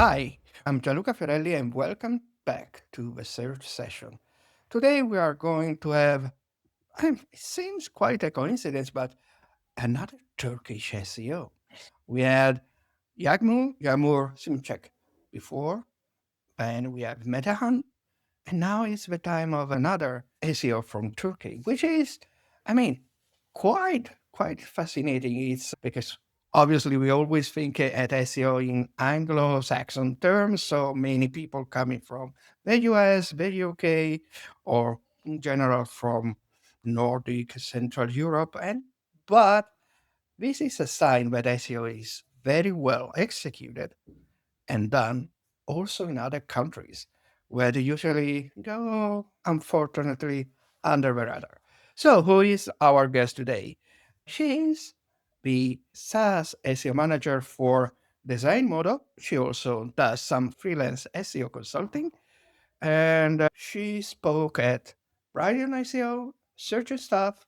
Hi, I'm Gianluca Fiorelli and welcome back to the third session. Today we are going to have, it seems quite a coincidence, but another Turkish SEO. We had Yağmur Simcek before, and we have Metehan, and now it's the time of another SEO from Turkey, which is, I mean, quite fascinating. It's because obviously we always think at SEO in Anglo-Saxon terms, so many people coming from the US, the UK, or in general from Nordic, Central Europe, and but this is a sign that SEO is very well executed and done also in other countries where they usually go, unfortunately, under the radar. So, who is our guest today? She is the SaaS SEO manager for Design Model. She also does some freelance SEO consulting, and she spoke at Brighton SEO, Search and Stuff,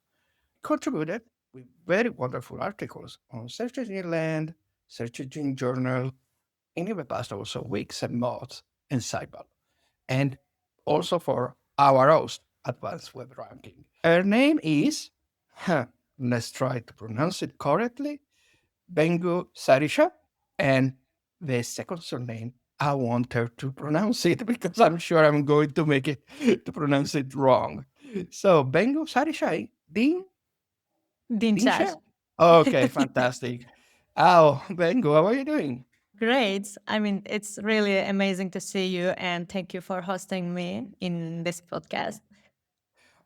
contributed with very wonderful articles on Search Engine Land, Search Engine Journal, and in the past also Wix and Moz and Cybal, and also for our host, Advanced Web Ranking. Her name is, let's try to pronounce it correctly, Bengü Sarıca, and the second surname, I want her to pronounce it because I'm sure I'm going to make it to pronounce it wrong. So Bengü Sarıca, Dinçer. Dinçer? Okay, fantastic. Oh, Bengü, how are you doing? Great. I mean, it's really amazing to see you and thank you for hosting me in this podcast.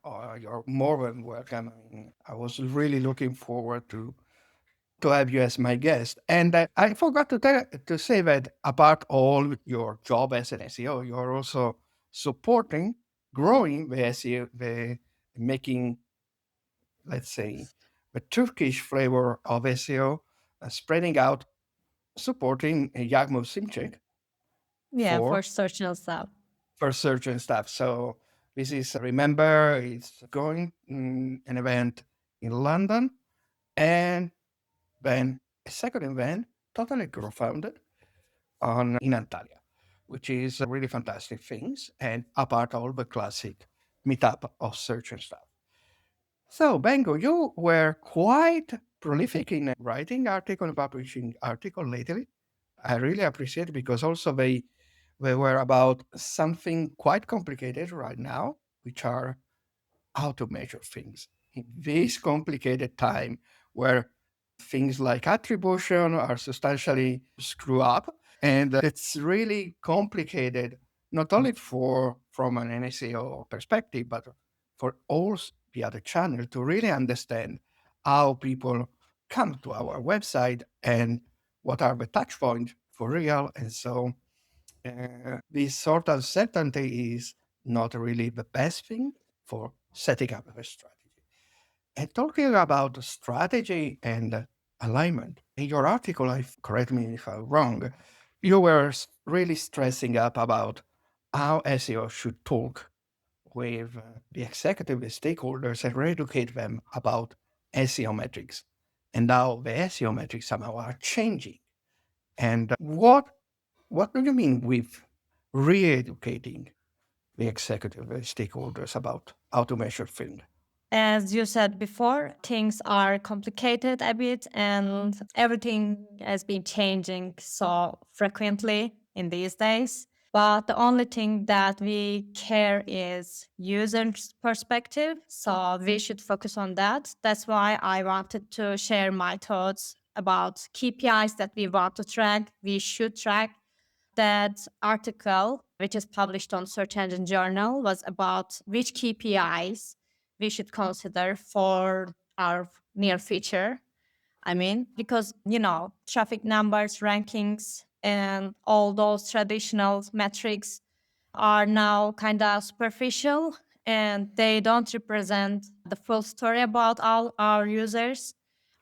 Oh, you're more than welcome. I mean, I was really looking forward to have you as my guest. And I forgot to say that apart all your job as an SEO, you're also supporting, growing the SEO, the making, let's say, the Turkish flavor of SEO, spreading out, supporting Yagmo Simcik Yeah, for for social stuff. search and stuff. So this is remember it's going an event in London, and then a second event totally crowdfunded on in Antalya, which is really fantastic things and apart all the classic meetup of search and stuff. So Bengo, you were quite prolific in writing article and publishing article lately. I really appreciate it because also they were about something quite complicated right now, which are how to measure things in this complicated time where things like attribution are substantially screwed up. And it's really complicated, not only for from an NSEO perspective, but for all the other channel to really understand how people come to our website and what are the touch points for real. And so this sort of certainty is not really the best thing for setting up a strategy. And talking about strategy and alignment, in your article, correct me if I'm wrong, you were really stressing up about how SEO should talk with the executive stakeholders and educate them about SEO metrics and how the SEO metrics somehow are changing. And what do you mean with re-educating the executive stakeholders about how to measure things? As you said before, things are complicated a bit and everything has been changing so frequently in these days. But the only thing that we care is user's perspective. So we should focus on that. That's why I wanted to share my thoughts about KPIs that we want to track, we should track. That article, which is published on Search Engine Journal, was about which KPIs we should consider for our near future. I mean, because, traffic numbers, rankings, and all those traditional metrics are now kind of superficial and they don't represent the full story about all our users,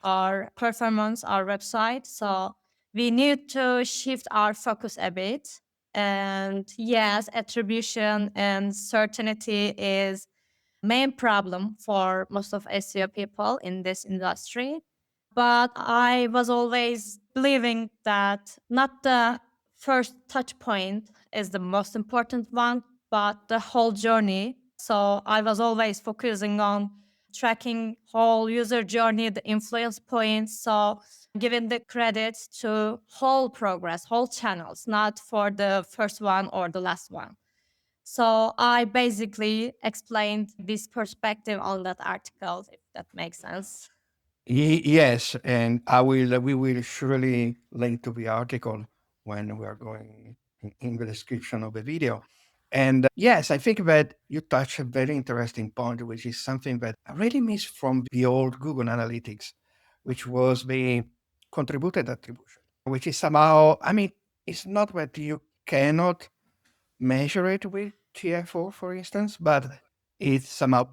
our performance, our website. So we need to shift our focus a bit. And yes, attribution and certainty is main problem for most of SEO people in this industry. But I was always believing that not the first touch point is the most important one, but the whole journey. So I was always focusing on tracking whole user journey, the influence points. So giving the credit to whole progress, whole channels, not for the first one or the last one. So I basically explained this perspective on that article, if that makes sense. Yes, and I will. We will surely link to the article when we are going in the description of the video. And yes, I think that you touch a very interesting point, which is something that I really miss from the old Google Analytics, which was the contributed attribution, which is somehow. I mean, it's not that you cannot measure it with TFO, for instance, but it's somehow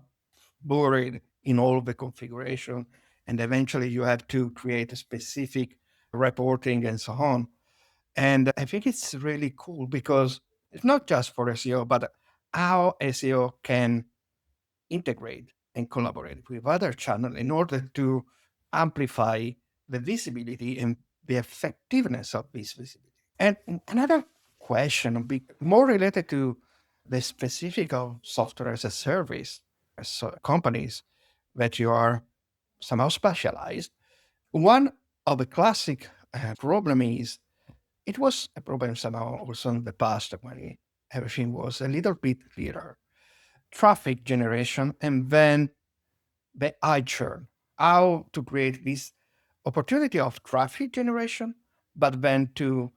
buried in all the configuration. And eventually you have to create a specific reporting and so on. And I think it's really cool because it's not just for SEO, but how SEO can integrate and collaborate with other channels in order to amplify the visibility and the effectiveness of this visibility. And another question, more related to the specific of software as a service companies that you are somehow specialized. One of the classic problem is it was a problem somehow also in the past when everything was a little bit clearer. Traffic generation and then the eye churn. How to create this opportunity of traffic generation, but then to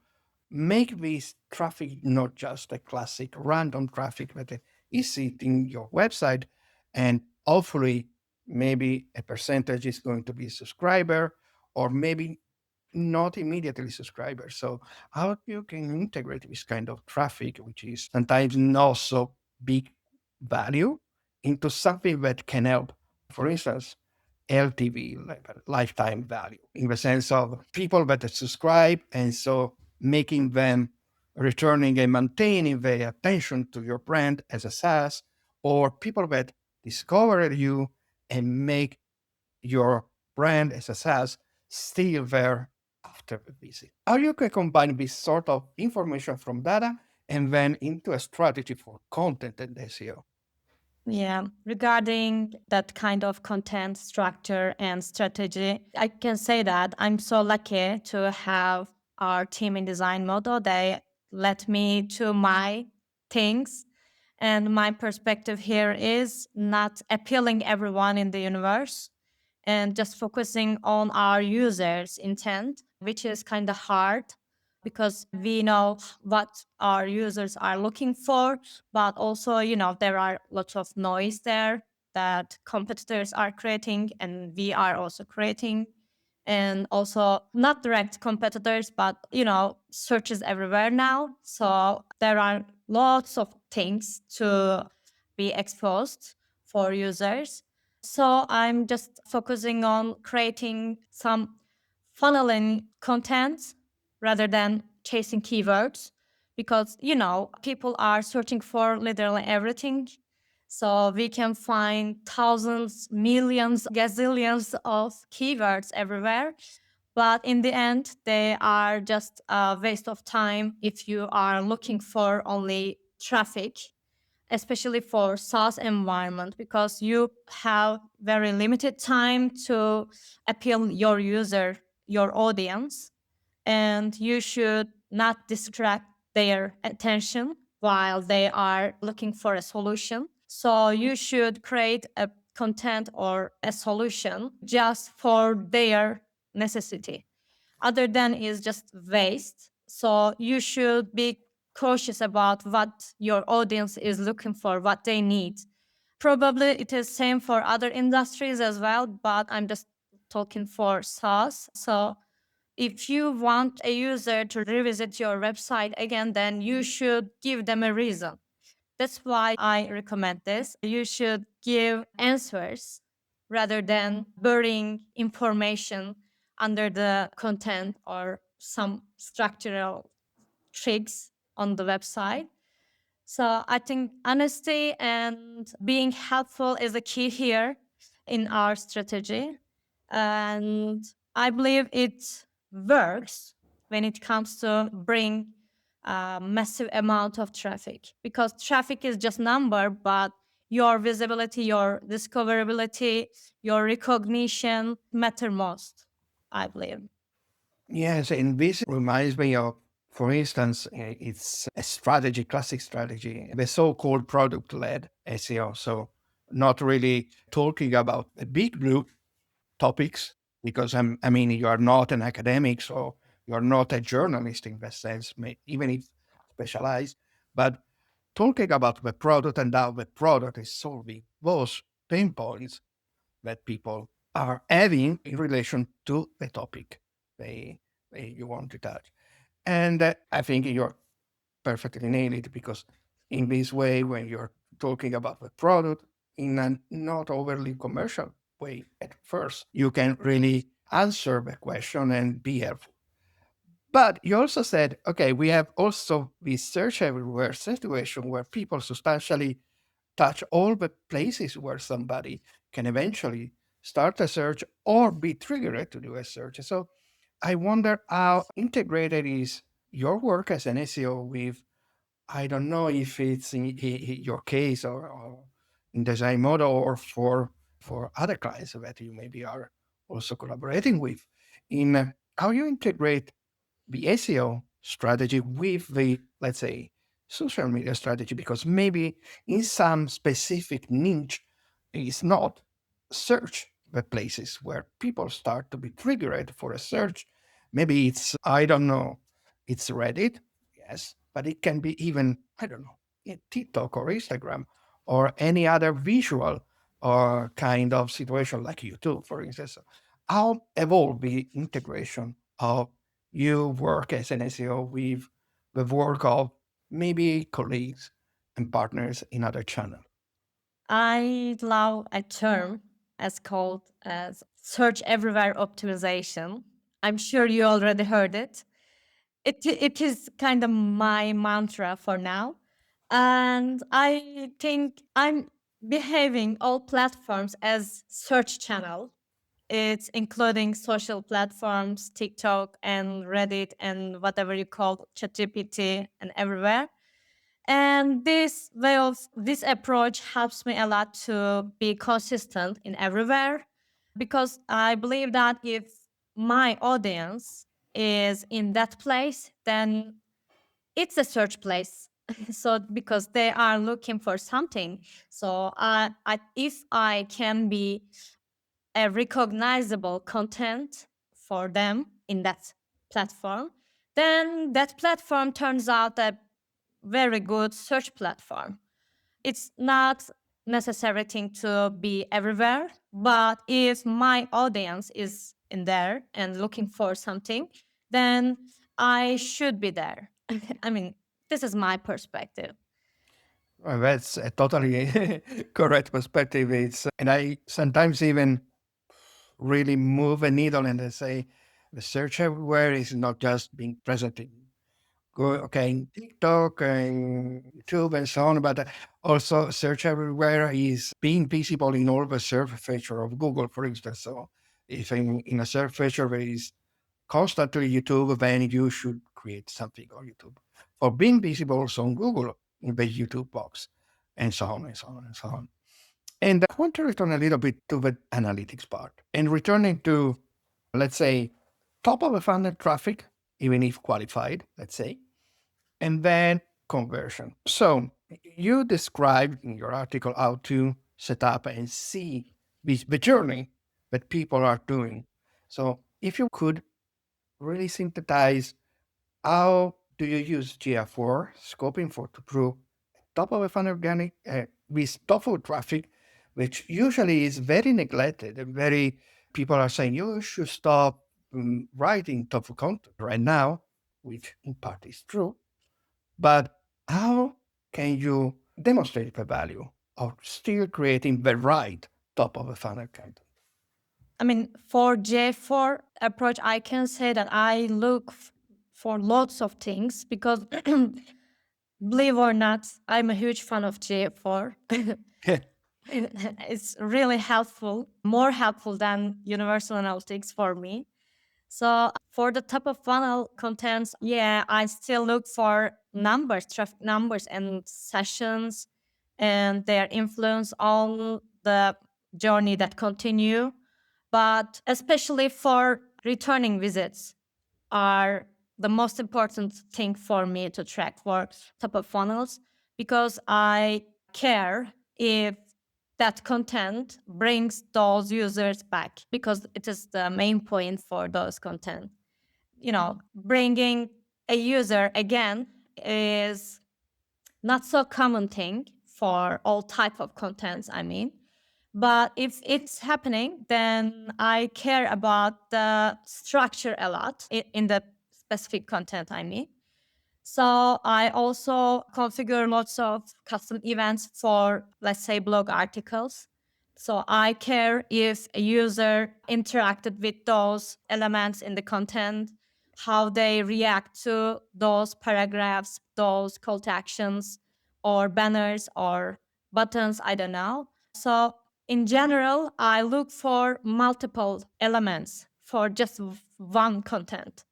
make this traffic not just a classic random traffic that is hitting your website, and hopefully maybe a percentage is going to be subscriber, or maybe not immediately subscribers. So how you can integrate this kind of traffic, which is sometimes not so big value, into something that can help. For instance, LTV, like lifetime value, in the sense of people that subscribe, and so making them returning and maintaining their attention to your brand as a SaaS, or people that discover you and make your brand as a SaaS still there after the visit. How you can combine this sort of information from data and then into a strategy for content and SEO. Yeah, regarding that kind of content structure and strategy, I can say that I'm so lucky to have our team in design model. They let me to my things. And my perspective here is not appealing everyone in the universe and just focusing on our users' intent, which is kind of hard because we know what our users are looking for, but also, there are lots of noise there that competitors are creating and we are also creating. And also not direct competitors, but searches everywhere now. So there are lots of things to be exposed for users. So I'm just focusing on creating some funneling content rather than chasing keywords because people are searching for literally everything. So we can find thousands, millions, gazillions of keywords everywhere. But in the end, they are just a waste of time if you are looking for only traffic, especially for SaaS environment, because you have very limited time to appeal your user, your audience, and you should not distract their attention while they are looking for a solution. So you should create a content or a solution just for their necessity. Other than is just waste. So you should be cautious about what your audience is looking for, what they need. Probably it is same for other industries as well, but I'm just talking for SaaS. So if you want a user to revisit your website again, then you should give them a reason. That's why I recommend this. You should give answers rather than burying information under the content or some structural tricks on the website. So I think honesty and being helpful is a key here in our strategy. And I believe it works when it comes to bring a massive amount of traffic, because traffic is just number, but your visibility, your discoverability, your recognition matter most, I believe. Yes, and this reminds me of, for instance, it's a strategy, classic strategy, the so-called product-led SEO. So not really talking about the big blue topics, because I mean, you are not an academic, so you're not a journalist in that sense, even if specialized, but talking about the product and how the product is solving those pain points that people are having in relation to the topic they, you want to touch. And I think you're perfectly nailed it, because in this way, when you're talking about the product in a not overly commercial way at first, you can really answer the question and be helpful. But you also said, okay, we have also this search everywhere situation where people substantially touch all the places where somebody can eventually start a search or be triggered to do a search. So I wonder how integrated is your work as an SEO with, I don't know if it's in your case, or in design model, or for other clients that you maybe are also collaborating with, in how you integrate the SEO strategy with the, let's say, social media strategy, because maybe in some specific niche, it's not search the places where people start to be triggered for a search. Maybe it's, I don't know, it's Reddit, yes, but it can be even, I don't know, TikTok or Instagram or any other visual or kind of situation like YouTube, for instance. How evolve the integration of you work as an SEO with the work of maybe colleagues and partners in other channels? I love a term as called as search everywhere optimization. I'm sure you already heard it. It is kind of my mantra for now. And I think I'm behaving all platforms as search channel. It's including social platforms, TikTok and Reddit and whatever you call ChatGPT and everywhere. And this approach helps me a lot to be consistent in everywhere, because I believe that if my audience is in that place, then it's a search place. So because they are looking for something, so if I can be a recognizable content for them in that platform, then that platform turns out a very good search platform. It's not necessary thing to be everywhere, but if my audience is in there and looking for something, then I should be there. I mean, this is my perspective. Well, that's a totally correct perspective. It's, and I sometimes even really move a needle and I say the search everywhere is not just being present in okay, in TikTok and YouTube and so on, but also search everywhere is being visible in all the search feature of Google, for instance. So if in a search feature there is constantly YouTube, then you should create something on YouTube for being visible also on Google in the YouTube box, and so on and so on and so on. And I want to return a little bit to the analytics part and returning to, let's say, top of the funnel traffic, even if qualified, let's say, and then conversion. So you described in your article how to set up and see the journey that people are doing. So if you could really synthesize, how do you use GA4 scoping for to prove top of a funnel organic with TOFU traffic, which usually is very neglected and very, people are saying you should stop writing TOFU content right now, which in part is true. But how can you demonstrate the value of still creating the right top of the funnel content? I mean, for J4 approach, I can say that I look for lots of things, because believe or not, I'm a huge fan of J4. It's really helpful, more helpful than Universal Analytics for me. So for the top of funnel contents, yeah, I still look for numbers, traffic numbers and sessions and their influence on the journey that continue. But especially for returning visits are the most important thing for me to track for top of funnels because I care if that content brings those users back because it is the main point for those content. Bringing a user again is not so common thing for all type of contents, I mean. But if it's happening, then I care about the structure a lot in the specific content, I mean. So I also configure lots of custom events for, let's say, blog articles. So I care if a user interacted with those elements in the content, how they react to those paragraphs, those call to actions, or banners or buttons, I don't know. So in general, I look for multiple elements for just one content.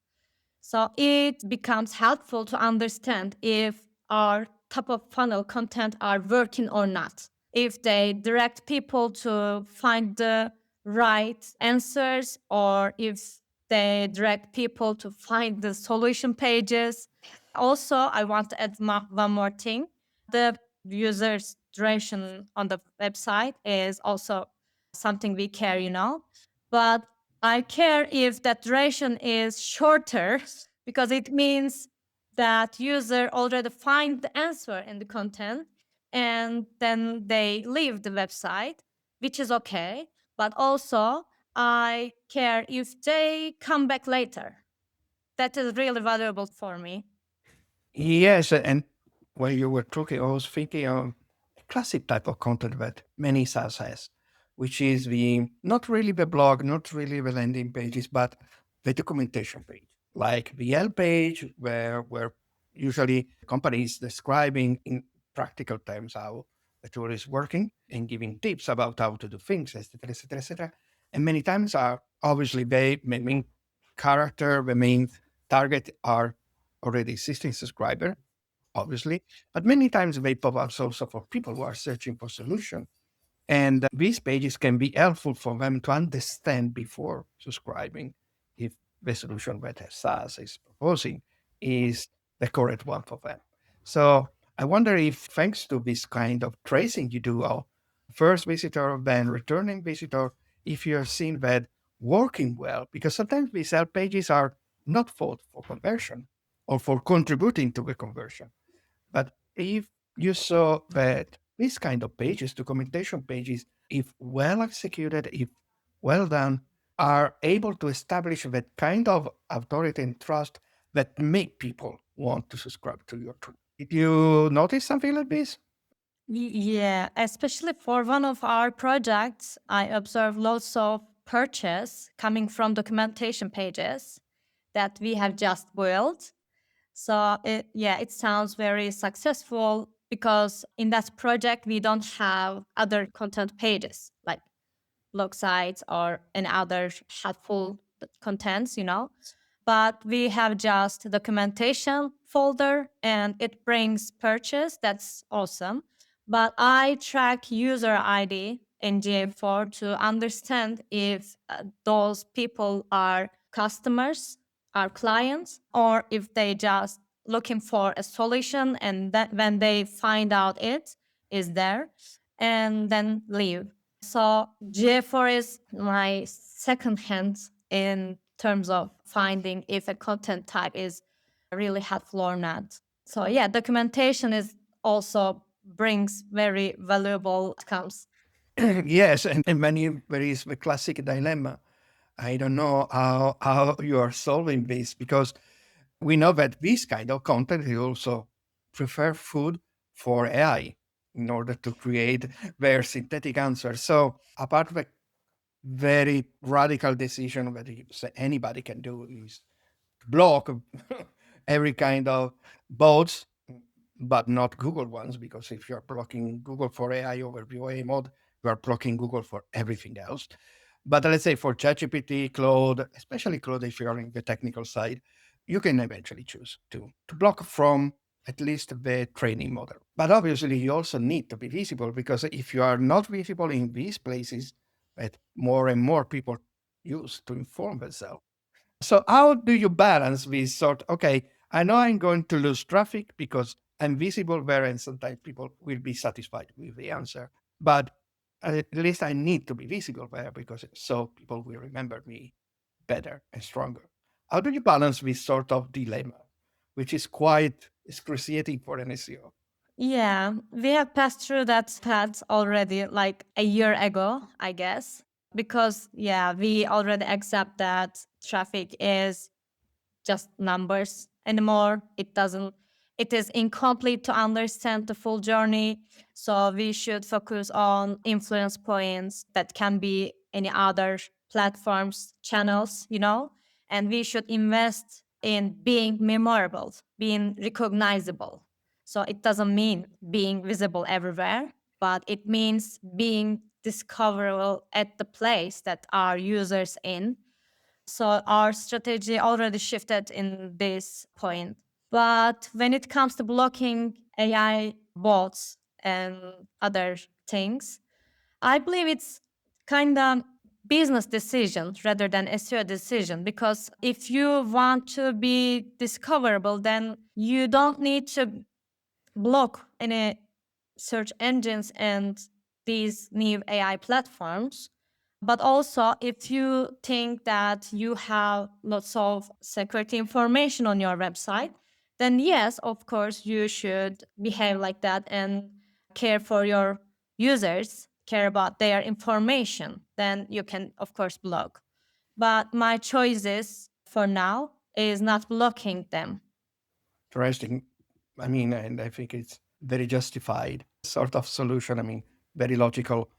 So it becomes helpful to understand if our top of funnel content are working or not. If they direct people to find the right answers or if they direct people to find the solution pages. Also, I want to add one more thing. The user's duration on the website is also something we care. But I care if that duration is shorter because it means that user already find the answer in the content and then they leave the website, which is okay. But also I care if they come back later. That is really valuable for me. Yes, and when you were talking, I was thinking of a classic type of content that many SaaS has, which is the not really the blog, not really the landing pages, but the documentation page, like the L page, where usually companies describing in practical terms how the tool is working and giving tips about how to do things, etc., etc., etc. And many times are obviously the main character, the main target are already existing subscriber, obviously, but many times they pop up also for people who are searching for solution. And these pages can be helpful for them to understand before subscribing if the solution that SaaS is proposing is the correct one for them. So I wonder if, thanks to this kind of tracing you do of first visitor, then returning visitor, if you're seeing that working well, because sometimes these help pages are not for conversion or for contributing to the conversion. But if you saw that these kind of pages, documentation pages, if well executed, if well done, are able to establish that kind of authority and trust that make people want to subscribe to your tool. Did you notice something like this? Yeah, especially for one of our projects, I observed lots of purchase coming from documentation pages that we have just built. So it sounds very successful because in that project we don't have other content pages like blog sites or any other helpful contents. But we have just documentation folder and it brings purchase. That's awesome. But I track user ID in GA4 to understand if those people are customers, are clients, or if they just looking for a solution and that when they find out it is there and then leave. So GA4 is my second hand in terms of finding if a content type is really helpful or not. So yeah, documentation is also brings very valuable outcomes. Yes, and many there is the classic dilemma. I don't know how you are solving this because we know that this kind of content is also prefer food for AI in order to create their synthetic answers. So apart from the very radical decision that anybody can do is block every kind of bots, but not Google ones, because if you're blocking Google for AI over VOA mode, you are blocking Google for everything else. But let's say for ChatGPT, Claude, especially Claude, if you're on the technical side, you can eventually choose to block from at least the training model. But obviously, you also need to be visible, because if you are not visible in these places that more and more people use to inform themselves. So how do you balance this sort? Okay, I know I'm going to lose traffic because I'm visible there, and sometimes people will be satisfied with the answer. But at least I need to be visible there, because so people will remember me better and stronger. How do you balance this sort of dilemma, which is quite excruciating for an SEO? Yeah, we have passed through that path already like a year ago, I guess. Because, yeah, we already accept that traffic is just numbers anymore. It is incomplete to understand the full journey. So we should focus on influence points that can be any other platforms, channels, and we should invest in being memorable, being recognizable. So it doesn't mean being visible everywhere, but it means being discoverable at the place that our users in. So our strategy already shifted in this point. But when it comes to blocking AI bots and other things, I believe it's kind of business decision rather than SEO decision, because if you want to be discoverable, then you don't need to block any search engines and these new AI platforms. But also, if you think that you have lots of security information on your website, then yes, of course, you should behave like that and care for your users, care about their information. Then you can, of course, block. But my choices for now is not blocking them. Interesting. I mean, and I think it's very justified sort of solution. I mean, very logical.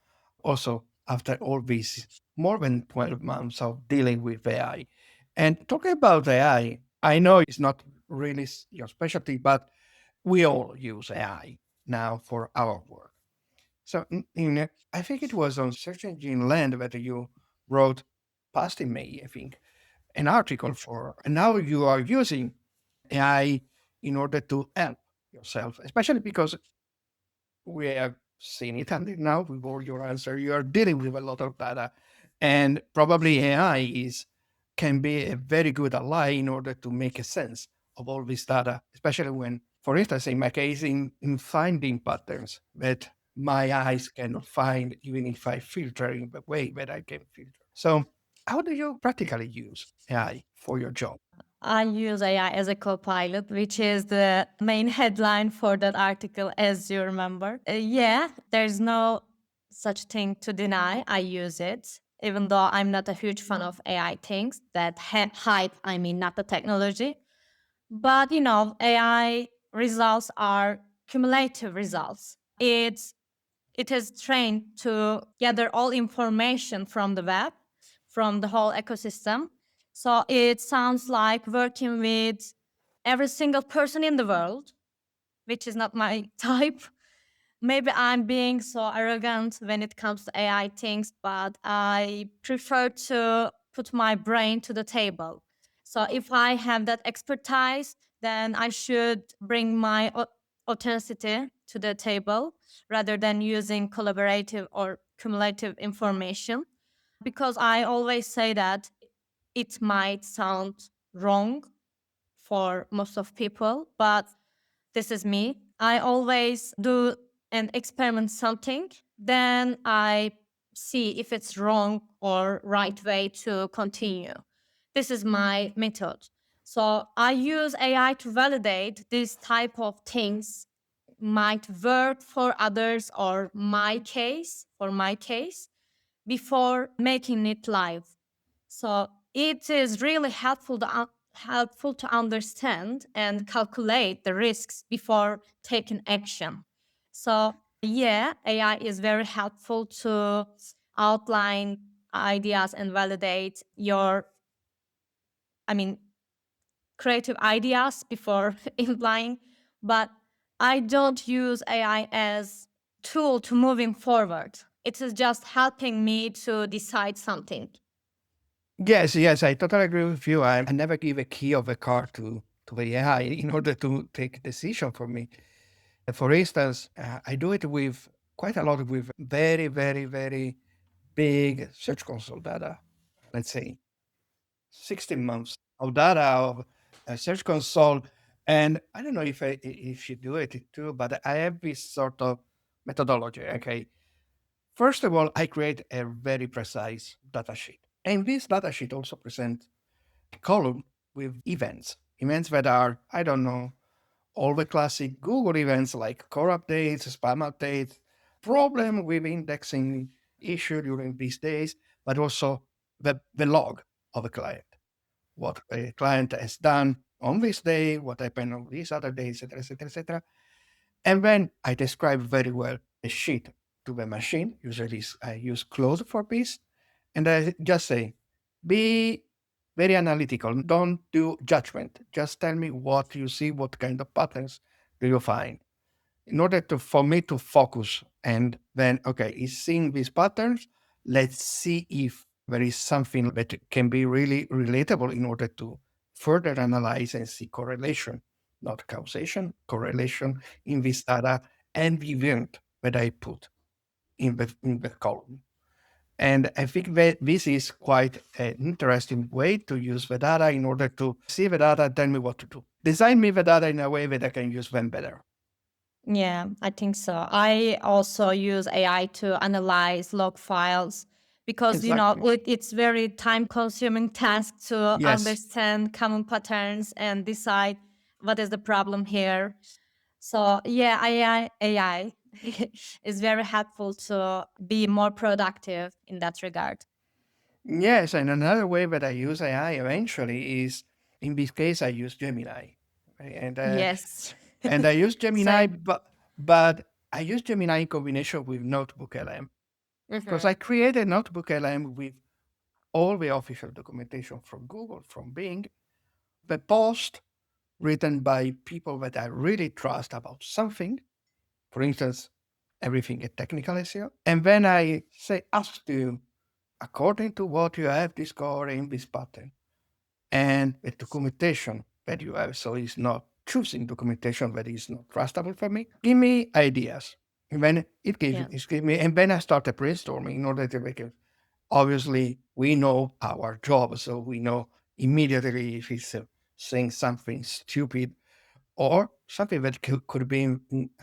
Also, after all these more than 12 months of dealing with AI. And talking about AI, I know it's not really your specialty, but we all use AI now for our work. So, I think it was on Search Engine Land that you wrote past in May, I think, an article for, and now you are using AI in order to help yourself, especially because we have seen it until now with all your answer. You are dealing with a lot of data, and probably AI is can be a very good ally in order to make a sense of all this data, especially when, for instance, in my case, in finding patterns that my eyes cannot find, even if I filter in the way that I can filter. So, how do you practically use AI for your job? I use AI as a copilot, which is the main headline for that article, as you remember. Yeah, there's no such thing to deny. I use it, even though I'm not a huge fan of AI things that hype, I mean, not the technology. But, AI results are cumulative results. It is trained to gather all information from the web, from the whole ecosystem. So it sounds like working with every single person in the world, which is not my type. Maybe I'm being so arrogant when it comes to AI things, but I prefer to put my brain to the table. So if I have that expertise, then I should bring my authenticity to the table rather than using collaborative or cumulative information. Because I always say that it might sound wrong for most of people, but this is me. I always do and experiment something, then I see if it's wrong or right way to continue. This is my method. So I use AI to validate this type of things might work for others or my case before making it live. So it is really helpful to understand and calculate the risks before taking action. So yeah, AI is very helpful to outline ideas and validate your, I mean, creative ideas before implying, but I don't use AI as tool to moving forward. It is just helping me to decide something. Yes, yes, I totally agree with you. I never give a key of a car to the AI in order to take a decision for me. For instance, I do it with quite a lot with very, very, very big Search Console data. Let's say 16 months of data of a Search Console. And I don't know if you do it too, but I have this sort of methodology. Okay. First of all, I create a very precise data sheet. And this data sheet also presents a column with events that are, I don't know, all the classic Google events like core updates, spam updates, problem with indexing issue during these days, but also the log of a client, what a client has done on this day, what happened on these other days, etc., etc., etc. And then I describe very well the sheet to the machine. Usually I use Claude for this. And I just say, be very analytical. Don't do judgment. Just tell me what you see, what kind of patterns do you find. In order for me to focus and then, okay, is seeing these patterns, let's see if there is something that can be really relatable in order to further analyze and see correlation, not causation, correlation in this data and the event that I put in the column. And I think that this is quite an interesting way to use the data in order to see the data and tell me what to do. Design me the data in a way that I can use them better. Yeah, I think so. I also use AI to analyze log files because Exactly. it's very time consuming task to Yes. understand common patterns and decide what is the problem here. So yeah, AI is very helpful to be more productive in that regard. Yes, and another way that I use AI eventually is, in this case, I use Gemini, right? Yes. And I use Gemini, Same. but I use Gemini in combination with Notebook LM because I Mhm. created Notebook LM with all the official documentation from Google, from Bing, the post written by people that I really trust about something. For instance, everything at technical SEO, and then I say, ask you according to what you have discovered in this pattern and the documentation that you have. So it's not choosing documentation that is not trustable for me. Give me ideas. And then Yeah. it gives me, and then I start a brainstorming in order to make it. Obviously, we know our job, so we know immediately if it's saying something stupid or something that could be,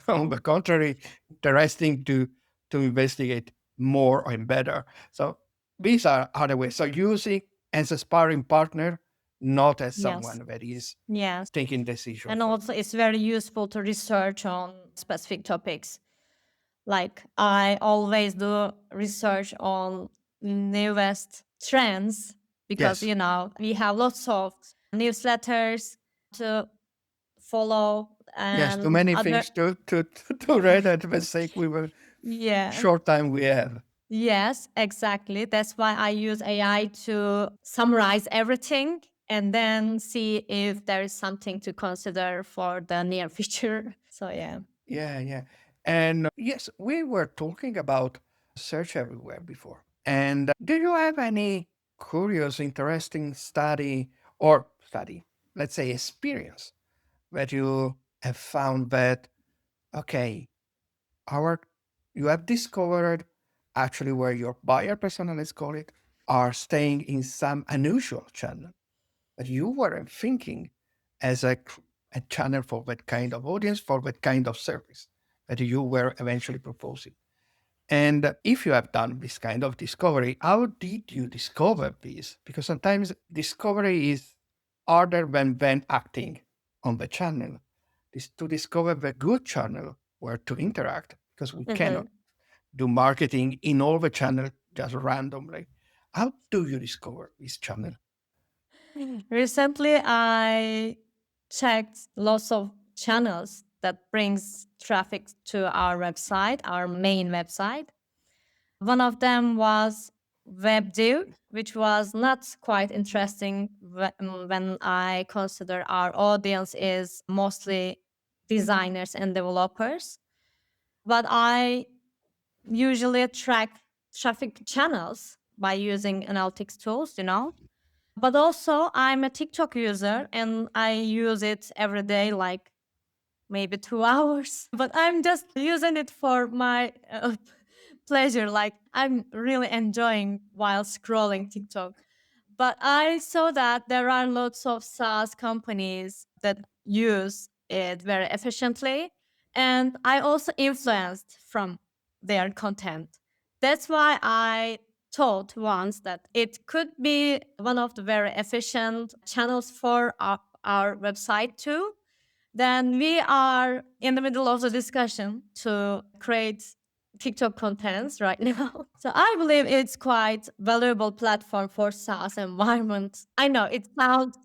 on the contrary, interesting to investigate more and better. So these are other ways. So using as a sparring partner, not as Yes. someone that is Yes. taking decision And for also me. it's very useful to research on specific topics. Like I always do research on newest trends because Yes, we have lots of newsletters to follow yes, too and many other. things to read at the sake we were Yeah. short time we have. Yes, exactly. That's why I use AI to summarize everything and then see if there is something to consider for the near future. So yeah. Yeah, yeah. And yes, we were talking about search everywhere before. And do you have any curious, interesting study, let's say experience, that you have found that, okay, our you have discovered actually where your buyer persona, let's call it, are staying in some unusual channel that you weren't thinking as a channel for that kind of audience, for that kind of service that you were eventually proposing. And if you have done this kind of discovery, how did you discover this? Because sometimes discovery is harder than acting on the channel. Is to discover the good channel where to interact, because we cannot Mhm. do marketing in all the channel just randomly. How do you discover this channel? Recently, I checked lots of channels that brings traffic to our website, our main website. One of them was WebDev, which was not quite interesting when I consider our audience is mostly designers and developers. But I usually track traffic channels by using analytics tools, But also, I'm a TikTok user and I use it every day, like maybe 2 hours. But I'm just using it for my pleasure. Like, I'm really enjoying while scrolling TikTok. But I saw that there are lots of SaaS companies that use it very efficiently. And I also influenced from their content. That's why I thought once that it could be one of the very efficient channels for our website too. Then we are in the middle of the discussion to create TikTok contents right now. So I believe it's quite valuable platform for SaaS environment. I know it sounds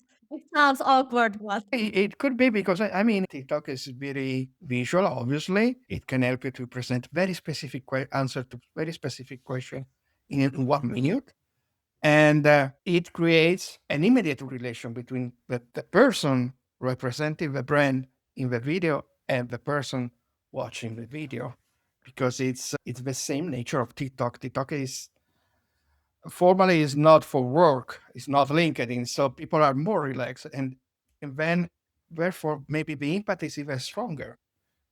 awkward, but It could be because I mean TikTok is very visual. Obviously, it can help you to present very specific answer to very specific question in 1 minute, and it creates an immediate relation between the person representing the brand in the video and the person watching the video, because it's the same nature of TikTok. TikTok is formally is not for work, it's not LinkedIn, so people are more relaxed, and then therefore maybe the impact is even stronger,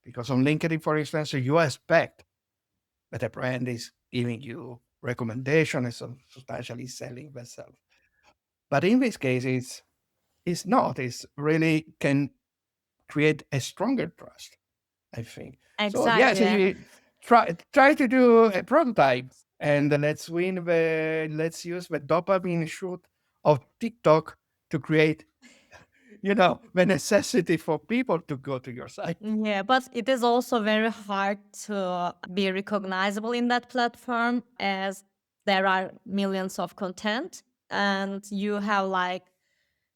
because on LinkedIn, for instance, you expect that a brand is giving you recommendation and so substantially selling themselves. But in this case, it's not. It's really can create a stronger trust, I think. So yes, exactly. you try to do a prototype, and let's use the dopamine shoot of TikTok to create, the necessity for people to go to your site. Yeah, but it is also very hard to be recognizable in that platform as there are millions of content and you have like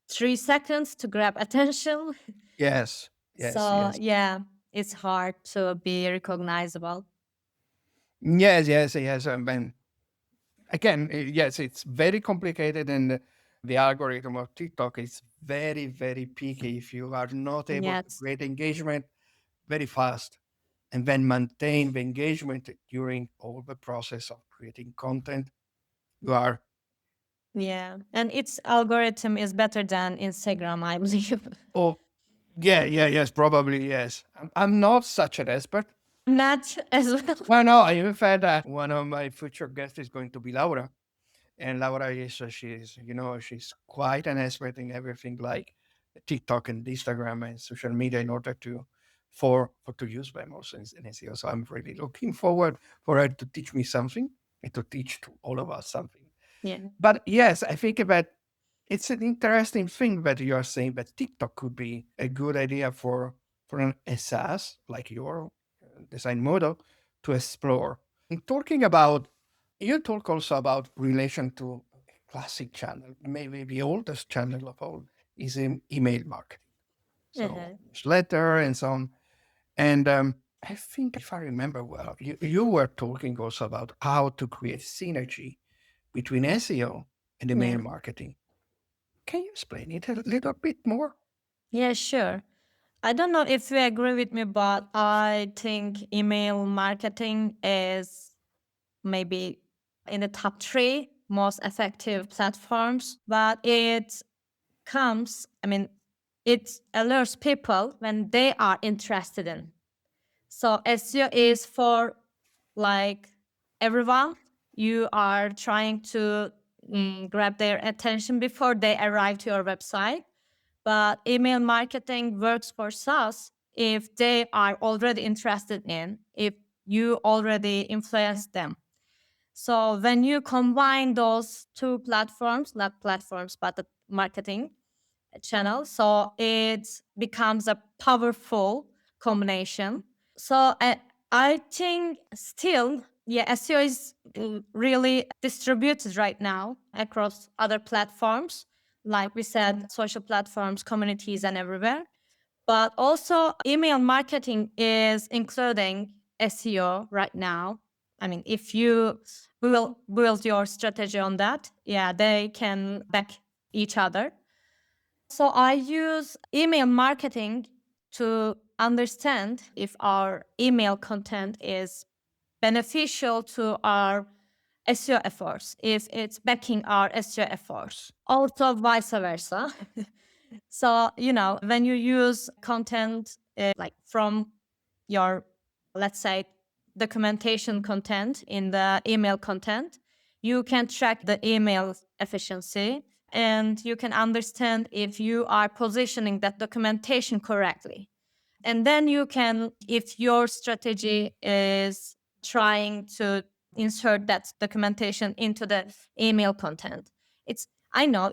3 seconds to grab attention. Yes, yes, So, yes, yeah, it's hard to be recognizable. yes, yes, yes. And then again, yes, it's very complicated, and the algorithm of TikTok is very, very picky. If you are not able to Yes. create engagement very fast and then maintain the engagement during all the process of creating content, you are, Yeah. And its algorithm is better than Instagram, I believe. oh, yeah, yeah, yes, probably, yes. I'm not such an expert. Not as well. Well, no, I even said that one of my future guests is going to be Laura. And Laura is, she's quite an expert in everything like TikTok and Instagram and social media in order for to use them also in SEO. So I'm really looking forward for her to teach me something and to teach to all of us something. Yeah. But yes, I think that it's an interesting thing that you are saying that TikTok could be a good idea for a SaaS like your design model to explore. And talking about, you talk also about relation to classic channel, maybe the oldest channel of all is in email marketing. So Uh-huh. newsletter and so on. And I think if I remember well, you were talking also about how to create synergy between SEO and email Yeah. marketing. Can you explain it a little bit more? Yeah, sure. I don't know if you agree with me, but I think email marketing is maybe in the top three most effective platforms, but it alerts people when they are interested in. So SEO is for like everyone. You are trying to grab their attention before they arrive to your website. But email marketing works for SaaS if they are already interested in, if you already influence them. So when you combine those two platforms, not platforms, but the marketing channel, so it becomes a powerful combination. So I think still, yeah, SEO is really distributed right now across other platforms, like we said, social platforms, communities, and everywhere. But also, email marketing is including SEO right now. I mean, if you will build your strategy on that, yeah, they can back each other. So I use email marketing to understand if our email content is beneficial to our SEO efforts, if it's backing our SEO efforts. Also, vice versa. So, when you use content like from your, let's say, documentation content in the email content, you can track the email efficiency and you can understand if you are positioning that documentation correctly. And then you can, if your strategy is trying to insert that documentation into the email content, I know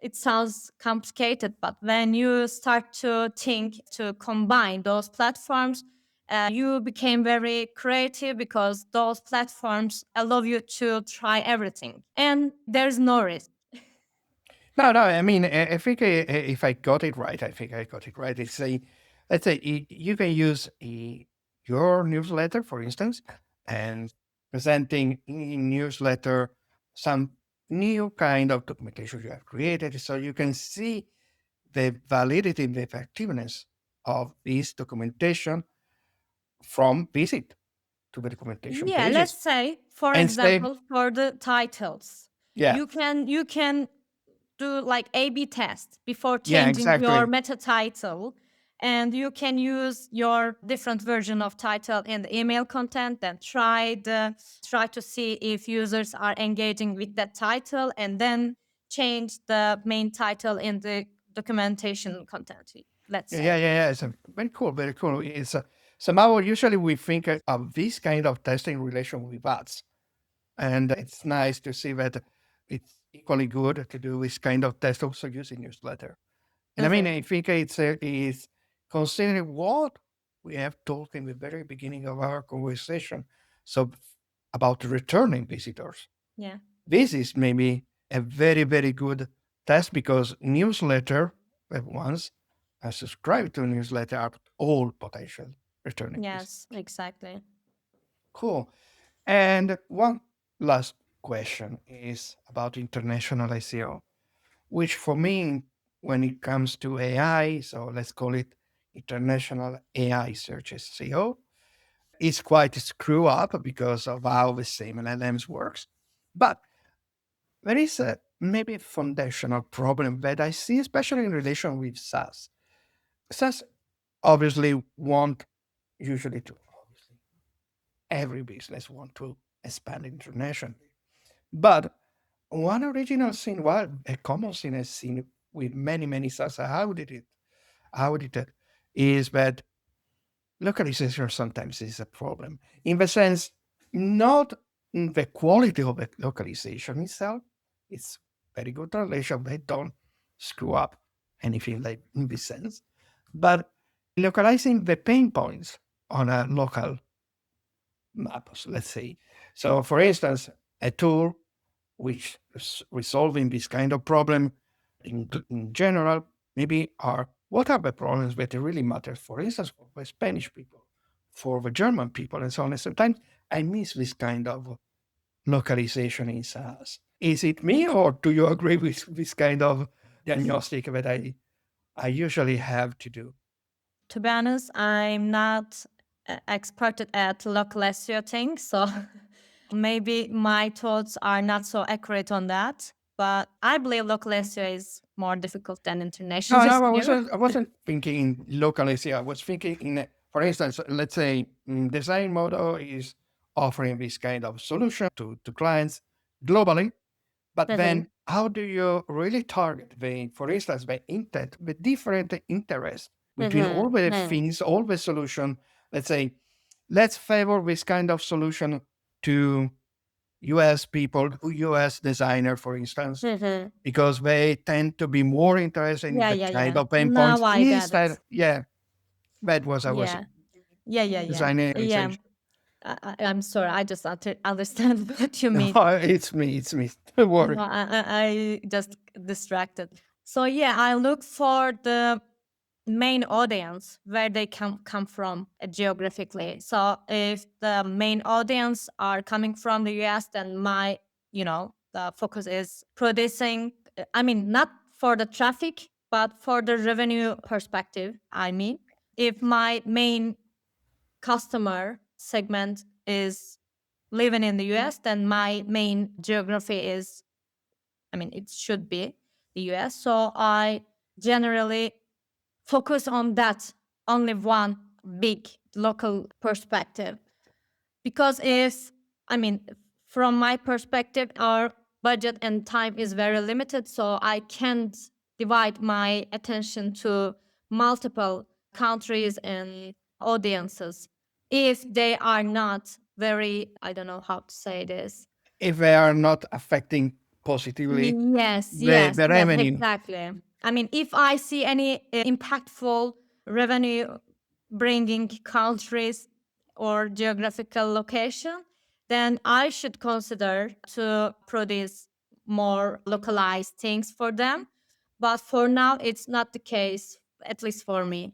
it sounds complicated, but when you start to think to combine those platforms, you became very creative because those platforms allow you to try everything and there's no risk. No, no. I mean, I think if I got it right, I think I got it right. It's a, let's say you can use your newsletter, for instance, and presenting in newsletter some new kind of documentation you have created, so you can see the validity and the effectiveness of this documentation from visit to the documentation Yeah, let's pages say, for and say, example, for the titles, yeah, you can do like A/B test before yeah, changing your exactly. meta title, and you can use your different version of title in the email content. Then try to see if users are engaging with that title, and then change the main title in the documentation content. Let's Yeah, yeah, say. yeah. It's very cool, very cool. It's somehow usually we think of this kind of testing relation with ads, and it's nice to see that it's equally good to do this kind of test also using newsletter. And I mean, Mhm. I think it's considering what we have talked in the very beginning of our conversation, so about returning visitors. Yeah. This is maybe a very, very good test because newsletter once I subscribe to a newsletter are all potential returning Yes. visitors. Exactly. Cool. And one last question is about international SEO, which for me, when it comes to AI, so let's call it international AI search SEO, is quite screw up because of how the same LLMs works. But there is a maybe a foundational problem that I see, especially in relation with SaaS. SaaS obviously want usually to obviously every business want to expand internationally. But one original sin, well, a common sin I've seen with many, many SaaS audited is that localization sometimes is a problem. In the sense, not in the quality of the localization itself, it's very good translation, they don't screw up anything like in this sense, but localizing the pain points on a local map, let's say. So for instance, a tool which is resolving this kind of problem in general, maybe are what are the problems that really matter, for instance, for the Spanish people, for the German people, and so on. And sometimes I miss this kind of localization in SaaS. Is it me, or do you agree with this kind of diagnostic that I usually have to do? To be honest, I'm not expert at local SEO things, so maybe my thoughts are not so accurate on that. But I believe local SEO is more difficult than international No, no, SEO. I wasn't thinking locally. See, I was thinking for instance, let's say design model is offering this kind of solution to clients globally, but Mhm, then how do you really target for instance, the intent, the different interests between all mhm, the mhm, things, all the solution? Let's say, let's favor this kind of solution to US people, US designer, for instance, mhm. because they tend to be more interested in Yeah, the yeah, kind yeah. of pain Now points I get instead. it. Yeah, that was I was Yeah, yeah, yeah, yeah, designing yeah. research. I'm sorry. I just understand what you mean. No, it's me. It's me. Don't No, worry. I just distracted. So yeah, I look for the main audience where they come from geographically. So if the main audience are coming from the US, then the focus is producing. I mean, not for the traffic, but for the revenue perspective. If my main customer segment is living in the US, then my main geography is, I mean, it should be the US. So I generally focus on that, only one big local perspective. Because if, I mean, from my perspective, our budget and time is very limited. So I can't divide my attention to multiple countries and audiences if they are not very, I don't know how to say this. If they are not affecting positively Yes, the yes, revenue. exactly. I mean, if I see any impactful revenue bringing countries or geographical location, then I should consider to produce more localized things for them. But for now, it's not the case, at least for me.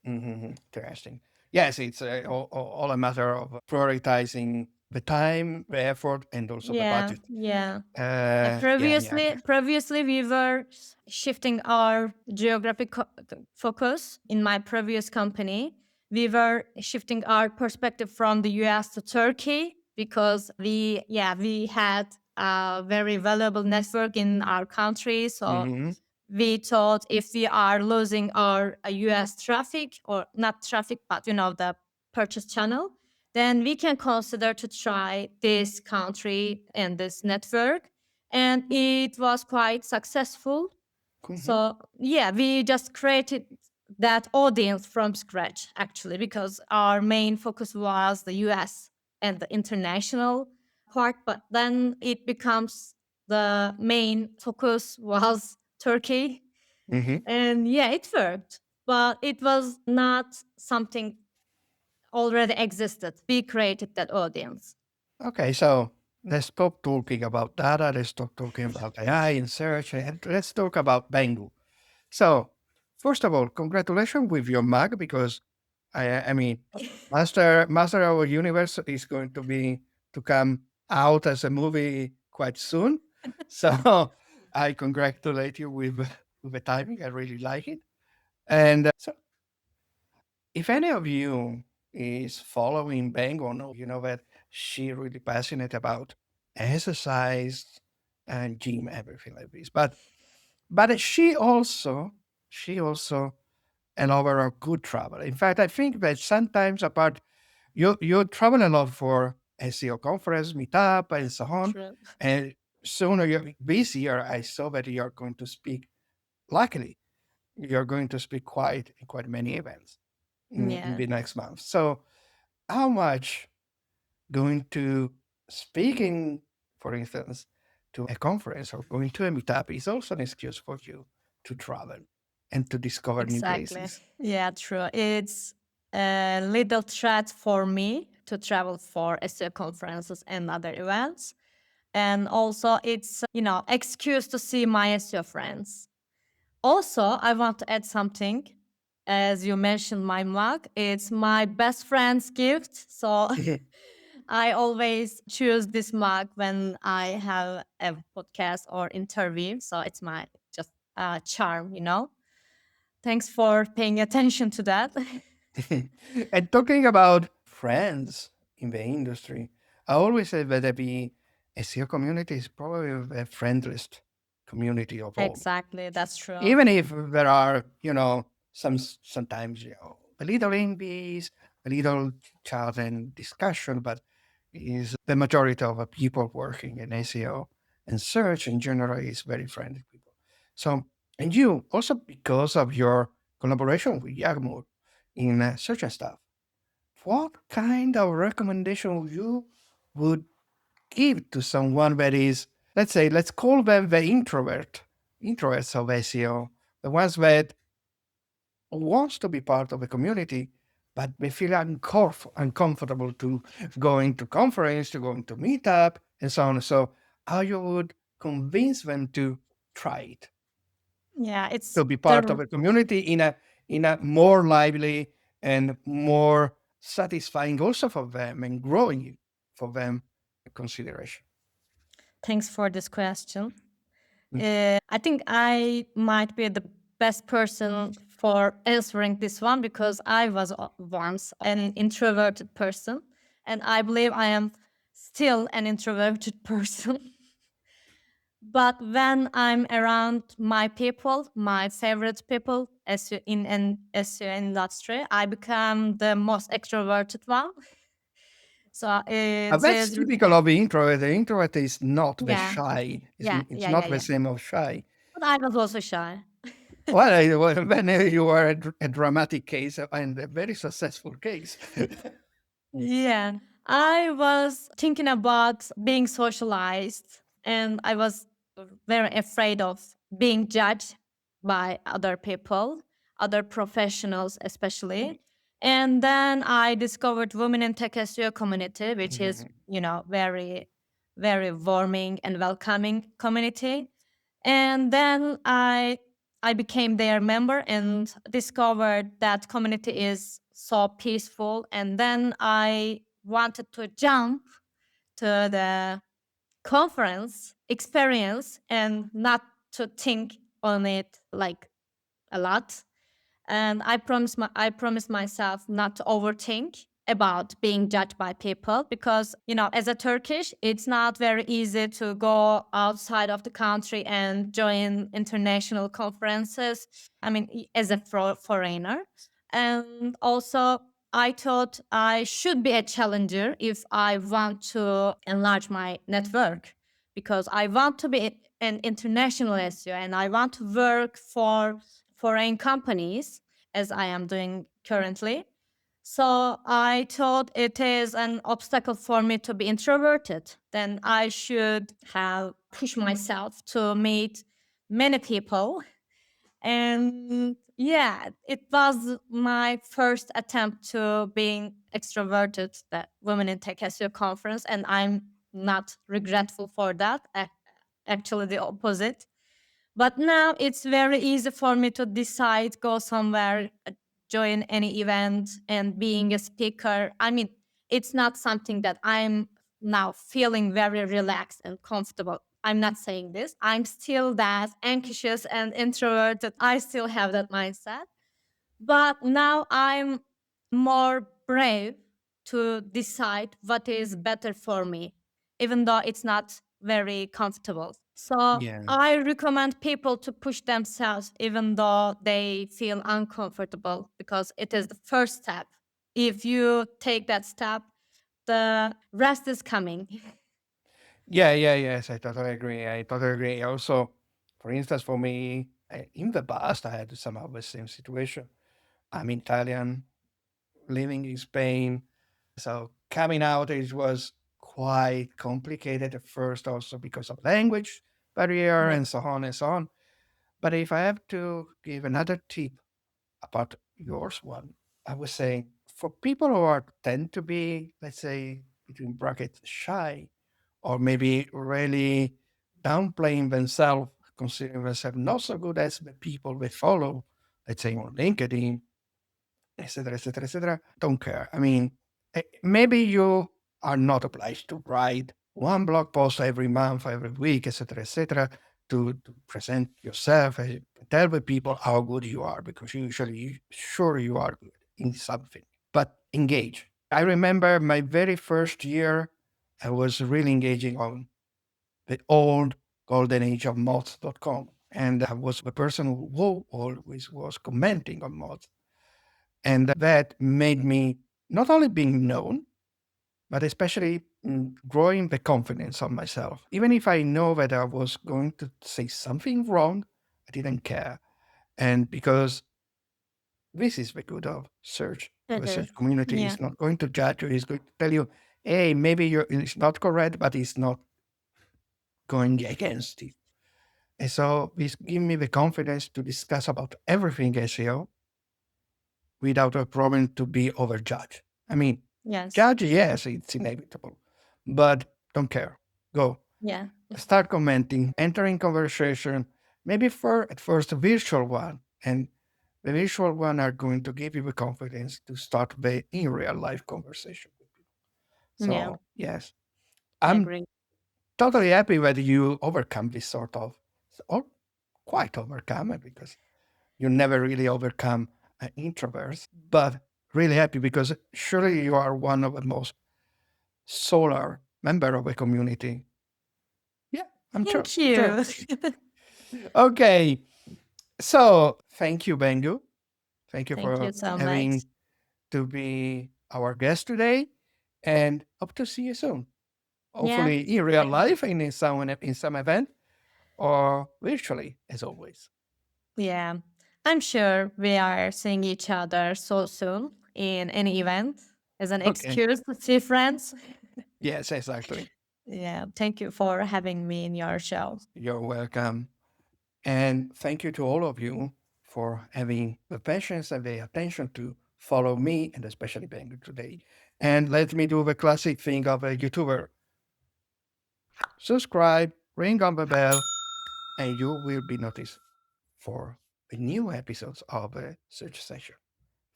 Interesting. Yes, it's all a matter of prioritizing the time, the effort, and also the Yeah, budget. yeah. Yeah, yeah, yeah. Previously, we were shifting our geographic focus in my previous company. We were shifting our perspective from the US to Turkey because we had a very valuable network in our country. So Hmm. we thought if we are losing our US traffic, or not traffic, but the purchase channel, then we can consider to try this country and this network. And it was quite successful. Hmm. So yeah, we just created that audience from scratch actually, because our main focus was the US and the international part, but then it becomes the main focus was Turkey. Hmm. And yeah, it worked, but it was not something already existed. We created that audience. Okay, so let's stop talking about data. Let's stop talking about AI and search, and let's talk about Bengü. So, first of all, congratulations with your mug because I mean, Master of our Universe is going to come out as a movie quite soon. So I congratulate you with the timing. I really like it. And so, if any of you is following Bang or no, you know that she really passionate about exercise and gym, everything like this. But she also an overall good travel. In fact, I think that sometimes apart you travel a lot for SEO conference, meetup, and so on. True. And sooner you're this year, I saw that you're going to speak. Luckily, you're going to speak quite many events in Yeah, the next month. So, how much going to speaking, for instance, to a conference or going to a meetup is also an excuse for you to travel and to discover new exactly. places. Yeah, true. It's a little threat for me to travel for SEO conferences and other events. And also it's, excuse to see my SEO friends. Also, I want to add something. As you mentioned, my mug, it's my best friend's gift. So I always choose this mug when I have a podcast or interview. So it's my just charm. Thanks for paying attention to that. And talking about friends in the industry, I always say that the SEO community is probably the friendliest community of all. Exactly, that's true. Even if there are, sometimes, a little envies, a little chat and discussion, but is the majority of the people working in SEO and search in general is very friendly people. So, and you also because of your collaboration with Yagmur in search and stuff, what kind of recommendation you would give to someone that is, let's say, let's call them the introverts of SEO, the ones that wants to be part of a community, but they feel uncomfortable to going to conference, to going to meetup, and so on. So, how you would convince them to try it, Yeah, it's to be part of the a community in a more lively and more satisfying also for them and growing for them consideration. thanks for this question. Mm. I think I might be the best person for answering this one because I was once an introverted person, and I believe I am still an introverted person. But when I'm around my people, my favorite people in an SEO industry, I become the most extroverted one. So it That's is, typical of the introvert. The introvert is not the yeah, shy. yeah, It's yeah, yeah, not the yeah. same of shy. But I was also shy. Well, when you are a dramatic case and a very successful case. Yeah. I was thinking about being socialized, and I was very afraid of being judged by other people, other professionals especially. And then I discovered Women in Tech SEO community, which is, Mhm. very, very warming and welcoming community. And then I became their member and discovered that community is so peaceful. And then I wanted to jump to the conference experience and not to think on it like a lot. And I promised myself not to overthink about being judged by people, because as a Turkish, it's not very easy to go outside of the country and join international conferences. I mean, as a foreigner. And also, I thought I should be a challenger if I want to enlarge my network, because I want to be an international SEO and I want to work for foreign companies, as I am doing currently. So I thought it is an obstacle for me to be introverted. Then I should have pushed myself to meet many people. And yeah, it was my first attempt to being extroverted, that Women in Tech SEO conference, and I'm not regretful for that. Actually, the opposite. But now it's very easy for me to decide, go somewhere, join any event, and being a speaker. I mean, it's not something that I'm now feeling very relaxed and comfortable. I'm not saying this. I'm still that anxious and introverted. I still have that mindset. But now I'm more brave to decide what is better for me, even though it's not very comfortable. So Yeah. I recommend people to push themselves even though they feel uncomfortable, because it is the first step. If you take that step, the rest is coming. Yeah, yeah, yes, I totally agree. I totally agree. Also, for instance, for me, in the past, I had somehow the same situation. I'm Italian, living in Spain. So coming out, it was quite complicated at first, also because of language barrier Yeah. and so on and so on. But if I have to give another tip about yours one, I would say for people who are tend to be, let's say, between brackets, shy, or maybe really downplaying themselves, considering themselves not so good as the people they follow, let's say on LinkedIn, etc., etc., etc. Don't care. I mean, maybe you are not obliged to write one blog post every month, every week, etc., etc., to present yourself, tell the people how good you are, because sure you are good in something. But engage. I remember my very first year, I was really engaging on the old golden age of mods.com. And I was the person who always was commenting on mods. And that made me not only being known, but especially growing the confidence of myself. Even if I know that I was going to say something wrong, I didn't care. And because this is the good of search. The Mhm. search community Yeah. is not going to judge you. It's going to tell you, hey, maybe it's not correct, but it's not going against it. And so this gave me the confidence to discuss about everything SEO without a problem to be overjudged. I mean, Yes. judge, yes, it's inevitable, but don't care. Go. Yeah. Start commenting, entering conversation, maybe for at first a virtual one. And the virtual one are going to give you the confidence to start the in real life conversation with people. Yeah. So yes, I I'm agree. totally happy that you overcome this sort of, or quite overcome it, because you never really overcome introverts, but really happy because surely you are one of the most solar member of a community. Yeah, I'm sure. Thank Sure. you. Okay. So thank you, Bengu. Thank you Thank you for so much. having to be our guest today, and hope to see you soon. Yeah. Hopefully in real life and in some event, or virtually, as always. Yeah. I'm sure we are seeing each other so soon in any event as an Okay. excuse to see friends. Yes, exactly. Yeah. Thank you for having me in your show. You're welcome. And thank you to all of you for having the patience and the attention to follow me and especially Bengu today. And let me do the classic thing of a YouTuber. Subscribe, ring on the bell, and you will be noticed for the new episodes of a search session.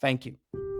Thank you.